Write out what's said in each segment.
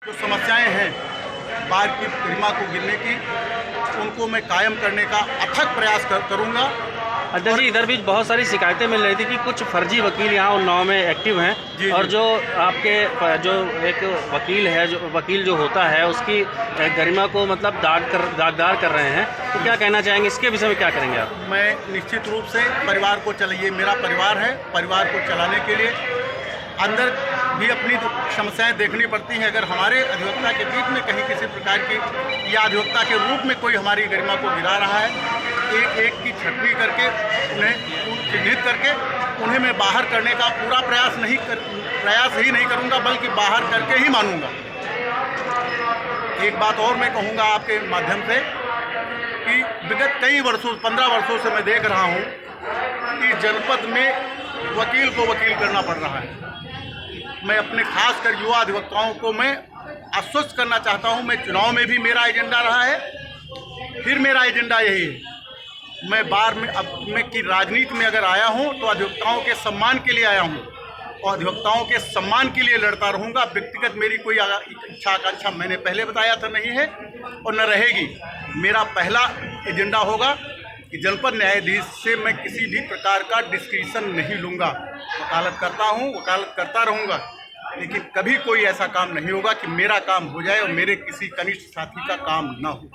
जो समस्याएं हैं बार की गरिमा को गिरने की, उनको मैं कायम करने का अथक प्रयास करूंगा। अध्यक्ष जी, इधर भी बहुत सारी शिकायतें मिल रही थी कि कुछ फर्जी वकील यहाँ उन्नाव में एक्टिव हैं। जी, और जी। जो आपके जो एक वकील है, जो वकील जो होता है उसकी गरिमा को मतलब दागदार कर रहे हैं, तो क्या कहना चाहेंगे इसके विषय में, क्या करेंगे आप? मैं निश्चित रूप से परिवार को चलाइए, मेरा परिवार है, परिवार को चलाने के लिए अंदर भी अपनी समस्याएं देखनी पड़ती हैं। अगर हमारे अधिवक्ता के बीच में कहीं किसी प्रकार की या अधिवक्ता के रूप में कोई हमारी गरिमा को गिरा रहा है, एक एक की छटनी करके उन्हें चिन्हित करके उन्हें मैं बाहर करने का पूरा प्रयास ही नहीं करूंगा, बल्कि बाहर करके ही मानूंगा। एक बात और मैं कहूंगा आपके माध्यम से कि विगत कई वर्षों 15 वर्षों से मैं देख रहा हूं कि जनपद में वकील को वकील करना पड़ रहा है। मैं अपने खासकर युवा अधिवक्ताओं को मैं आश्वस्त करना चाहता हूं, मैं चुनाव में भी मेरा एजेंडा रहा है, फिर मेरा एजेंडा यही है। मैं बार में अब की राजनीति में अगर आया हूं तो अधिवक्ताओं के सम्मान के लिए आया हूं और अधिवक्ताओं के सम्मान के लिए लड़ता रहूंगा। व्यक्तिगत मेरी कोई इच्छा आकांक्षा मैंने पहले बताया था नहीं है और न रहेगी। मेरा पहला एजेंडा होगा कि जनपद न्यायाधीश से मैं किसी भी प्रकार का डिस्क्रिप्शन नहीं लूँगा। वकालत करता हूँ, वकालत करता रहूँगा, लेकिन कभी कोई ऐसा काम नहीं होगा कि मेरा काम हो जाए और मेरे किसी कनिष्ठ साथी का काम ना हो।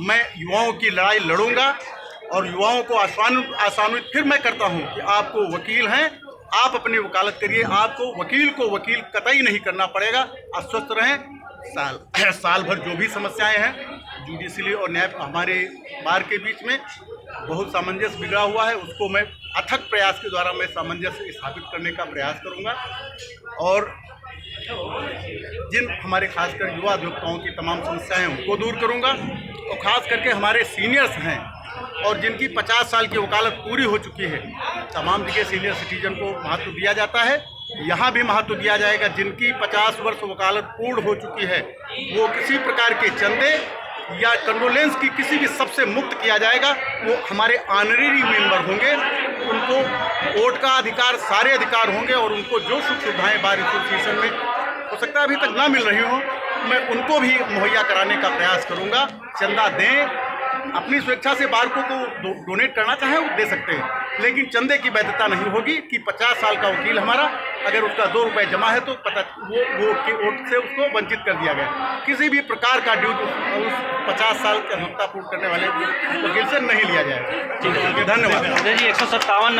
मैं युवाओं की लड़ाई लड़ूंगा और युवाओं को आसान्वित फिर मैं करता हूं कि आपको वकील हैं, आप अपनी वकालत करिए, आपको वकील कतई नहीं करना पड़ेगा। आश्वस्त रहें। साल भर जो भी समस्याएं हैं जुडिशली और न्याय हमारे बार के बीच में बहुत सामंजस्य बिगड़ा हुआ है, उसको मैं अथक प्रयास के द्वारा मैं सामंजस्य स्थापित करने का प्रयास करूंगा और जिन हमारे खासकर युवा अधिवक्ताओं की तमाम समस्याएं हैं उनको दूर करूंगा। और ख़ास करके हमारे सीनियर्स हैं और जिनकी 50 साल की वकालत पूरी हो चुकी है, तमाम जगह सीनियर सिटीजन को महत्व दिया जाता है, यहाँ भी महत्व दिया जाएगा। जिनकी 50 वर्ष वकालत पूर्ण हो चुकी है वो किसी प्रकार के चंदे या कंडोलेंस की किसी भी सबसे मुक्त किया जाएगा। वो हमारे ऑनरेरी मेंबर होंगे, उनको वोट का अधिकार, सारे अधिकार होंगे और उनको जो सुख सुविधाएँ बार एसोसिएशन में हो सकता है अभी तक ना मिल रही हो, मैं उनको भी मुहैया कराने का प्रयास करूँगा। चंदा दें, अपनी स्वेच्छा से बार को डोनेट करना चाहे वो दे सकते हैं, लेकिन चंदे की वैधता नहीं होगी कि 50 साल का वकील हमारा अगर उसका 2 रुपये जमा है तो वो वोट से उसको वंचित कर दिया गया। किसी भी प्रकार का ड्यूटी उस 50 साल की अधिवक्ता पूर्ण करने वाले वकील से नहीं लिया जाएगा। धन्यवाद। जी, 157